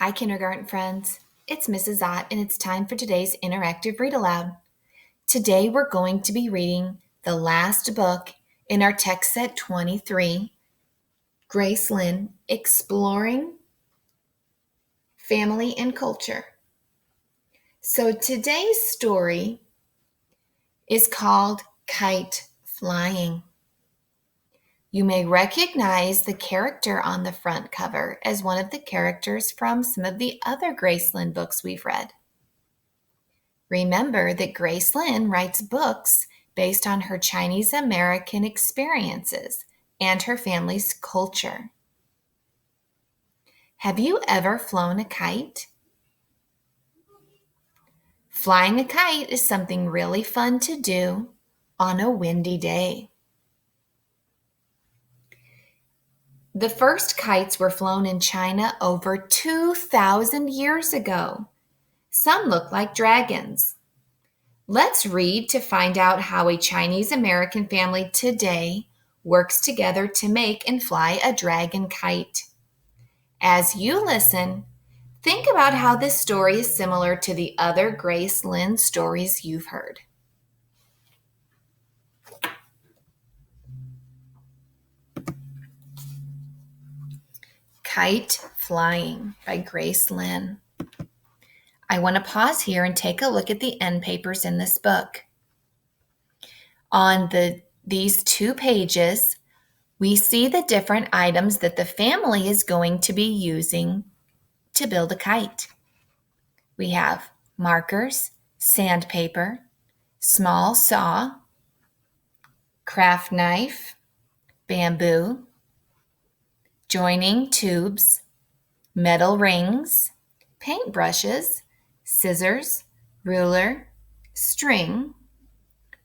Hi, kindergarten friends. It's Mrs. Ott, and it's time for today's interactive read aloud. Today, we're going to be reading the last book in our text set 23, Grace Lynn, Exploring Family and Culture. So, today's story is called Kite Flying. You may recognize the character on the front cover as one of the characters from some of the other Grace Lynn books we've read. Remember that Grace Lynn writes books based on her Chinese American experiences and her family's culture. Have you ever flown a kite? Flying a kite is something really fun to do on a windy day. The first kites were flown in China over 2,000 years ago. Some look like dragons. Let's read to find out how a Chinese American family today works together to make and fly a dragon kite. As you listen, think about how this story is similar to the other Grace Lynn stories you've heard. Kite Flying by Grace Lynn. I want to pause here and take a look at the end papers in this book. On these 2 pages, we see the different items that the family is going to be using to build a kite. We have markers, sandpaper, small saw, craft knife, bamboo, joining tubes, metal rings, paint brushes, scissors, ruler, string,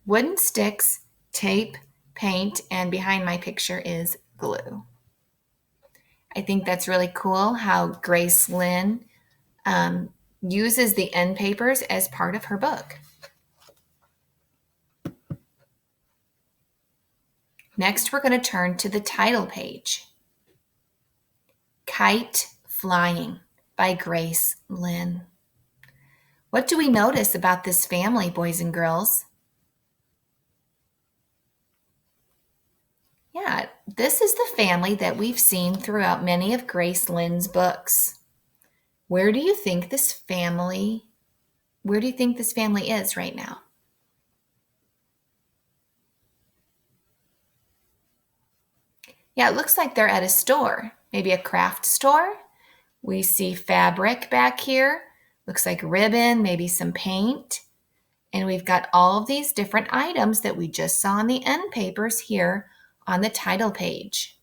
wooden sticks, tape, paint, and behind my picture is glue. I think that's really cool how Grace Lynn uses the end papers as part of her book. Next, we're going to turn to the title page. Kite Flying by Grace Lynn. What do we notice about this family, boys and girls? Yeah, this is the family that we've seen throughout many of Grace Lynn's books. Where do you think this family is right now? Yeah, it looks like they're at a store, maybe a craft store. We see fabric back here. Looks like ribbon, maybe some paint. And we've got all of these different items that we just saw on the end papers here on the title page.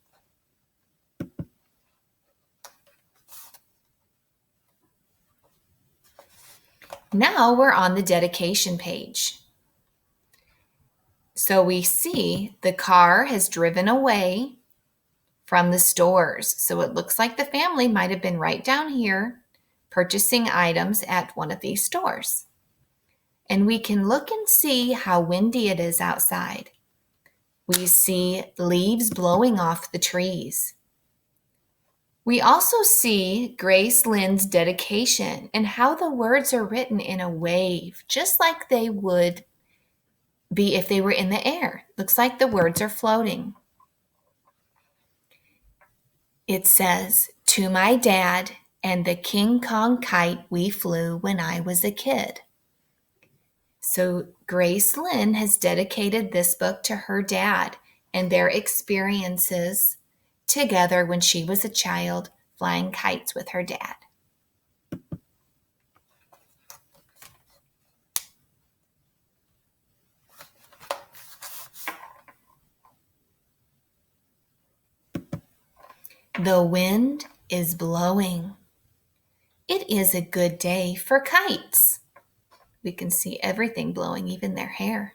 Now we're on the dedication page. So we see the car has driven away from the stores. So it looks like the family might have been right down here purchasing items at one of these stores. And we can look and see how windy it is outside. We see leaves blowing off the trees. We also see Grace Lynn's dedication and how the words are written in a wave, just like they would be if they were in the air. Looks like the words are floating. It says, "To my dad and the King Kong kite we flew when I was a kid." So Grace Lynn has dedicated this book to her dad and their experiences together when she was a child flying kites with her dad. The wind is blowing. It is a good day for kites. We can see everything blowing, even their hair.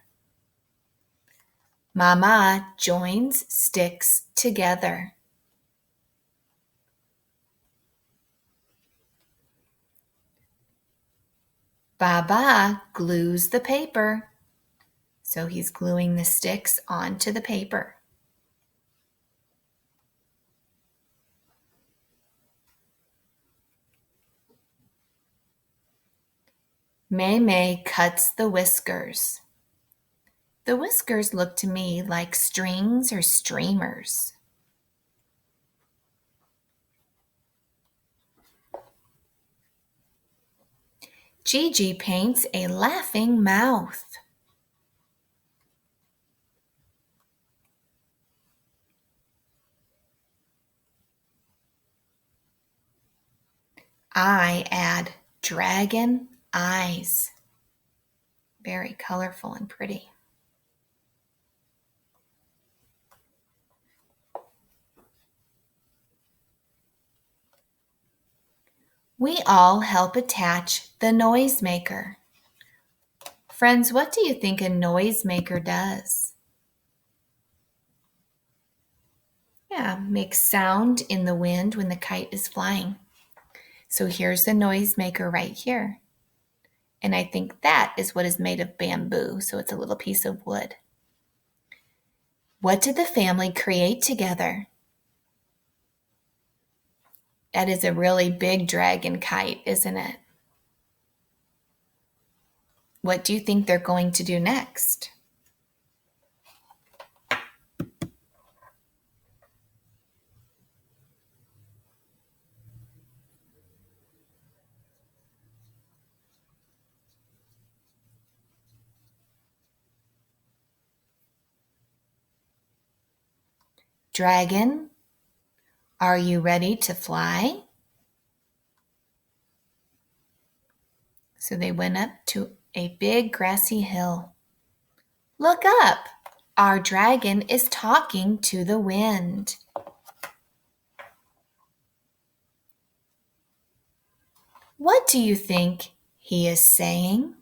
Mama joins sticks together. Baba glues the paper. So he's gluing the sticks onto the paper. May May cuts the whiskers. The whiskers look to me like strings or streamers. Gigi paints a laughing mouth. I add dragon eyes. Very colorful and pretty. We all help attach the noisemaker. Friends, what do you think a noisemaker does? Yeah, makes sound in the wind when the kite is flying. So here's the noisemaker right here. And I think that is what is made of bamboo, so it's a little piece of wood. What did the family create together? That is a really big dragon kite, isn't it? What do you think they're going to do next? Dragon, are you ready to fly? So they went up to a big grassy hill. Look up! Our dragon is talking to the wind. What do you think he is saying?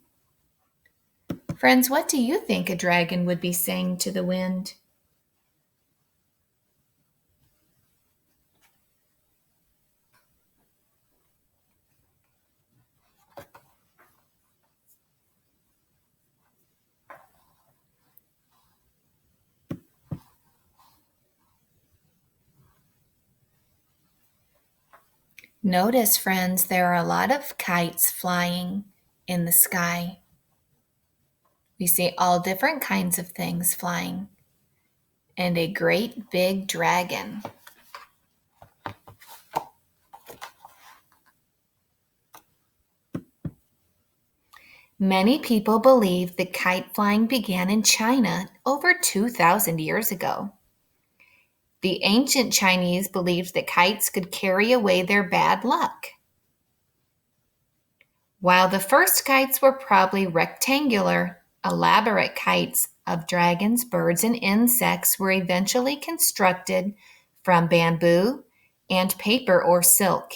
Friends, what do you think a dragon would be saying to the wind? Notice, friends, there are a lot of kites flying in the sky. We see all different kinds of things flying, and a great big dragon. Many people believe that kite flying began in China over 2,000 years ago. The ancient Chinese believed that kites could carry away their bad luck. While the first kites were probably rectangular, elaborate kites of dragons, birds, and insects were eventually constructed from bamboo and paper or silk,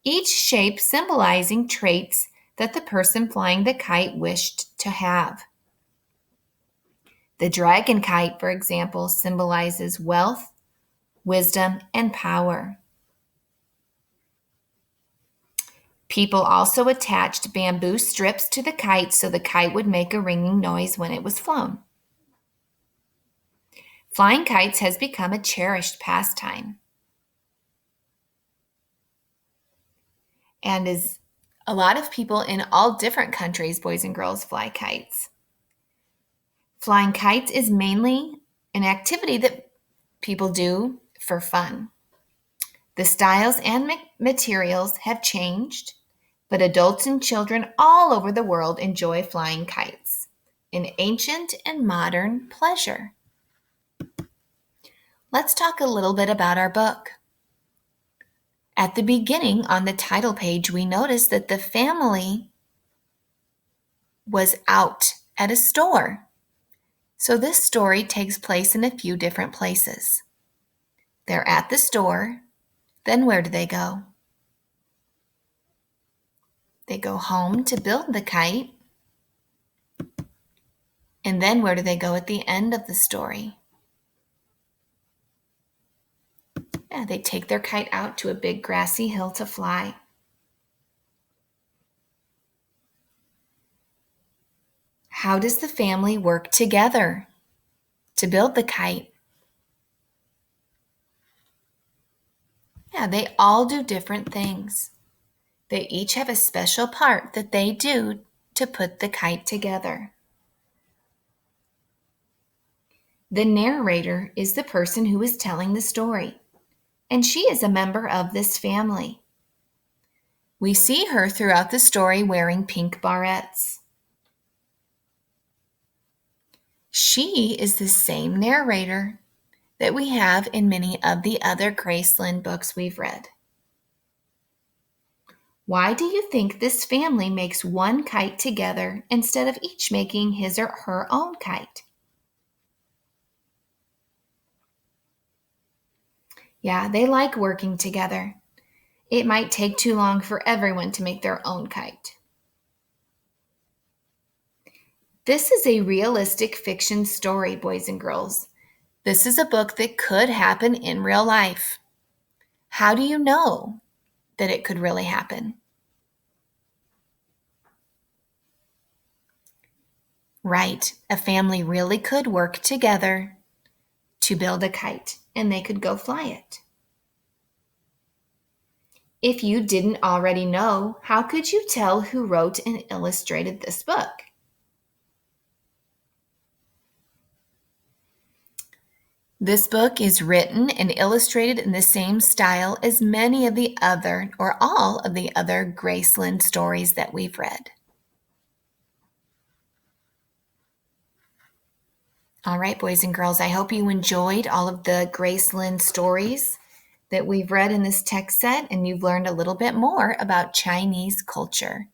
each shape symbolizing traits that the person flying the kite wished to have. The dragon kite, for example, symbolizes wealth, wisdom, and power. People also attached bamboo strips to the kite so the kite would make a ringing noise when it was flown. Flying kites has become a cherished pastime and is a lot of people in all different countries, boys and girls, fly kites. Flying kites is mainly an activity that people do for fun. The styles and materials have changed, but adults and children all over the world enjoy flying kites, an ancient and modern pleasure. Let's talk a little bit about our book. At the beginning, on the title page, we notice that the family was out at a store. So this story takes place in a few different places. They're at the store. Then where do they go? They go home to build the kite. And then where do they go at the end of the story? Yeah, they take their kite out to a big grassy hill to fly. How does the family work together to build the kite? Yeah, they all do different things. They each have a special part that they do to put the kite together. The narrator is the person who is telling the story, and she is a member of this family. We see her throughout the story wearing pink barrettes. She is the same narrator that we have in many of the other Graceland books we've read. Why do you think this family makes one kite together instead of each making his or her own kite? Yeah, they like working together. It might take too long for everyone to make their own kite. This is a realistic fiction story, boys and girls. This is a book that could happen in real life. How do you know that it could really happen? Right, a family really could work together to build a kite, and they could go fly it. If you didn't already know, how could you tell who wrote and illustrated this book? This book is written and illustrated in the same style as many of the other, or all of the other Graceland stories that we've read. All right, boys and girls, I hope you enjoyed all of the Graceland stories that we've read in this text set, and you've learned a little bit more about Chinese culture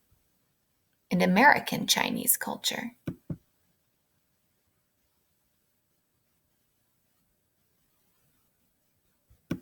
and American Chinese culture.